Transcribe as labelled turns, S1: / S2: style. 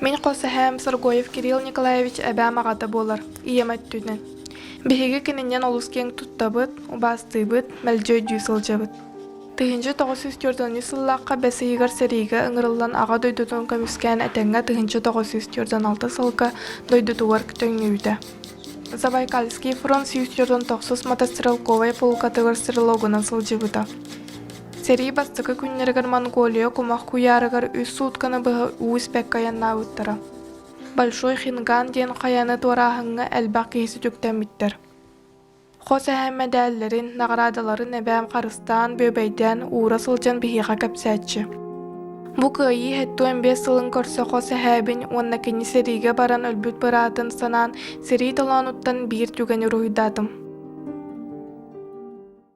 S1: Мен Қосыхәм Сыргоев Кирилл Николаевич әбәм ағата болар, иемет түнен. Беһиге кененнен олус кең туттабыт, убастыбыт, мәлжөй дүйсылжабыт. Тыһынчы 904 сыллаққа бәсейгар сәрейге ыңырылан аға дойдутун көміскән әтәңге тыһынчы 906 сылға дойдутуар күтөңнүйді. Забайкальский фронт 709 мотострелковая полкатығыр стрелогынан сылжыбыта. Сәрей бастықы күннергер Монголия кумақ куярығыр үс сутканы бұғы уыз пәккаянна ұттыра. Большой хинган ден қаяны туарахыңға әлбақ кейсі түктен біттір. Қос әхәммәді әллерін, нағырадаларын әбәм қарыстан, бөбәйден, уыра сылжан бігіға кәпсәтші. Бұ күйі хәтту 15 сылын көрсі қос әхәбін, онна кені сәрейге баран өлбіт бұратын санан, сәрей талануттан бір түгені рұйдадым.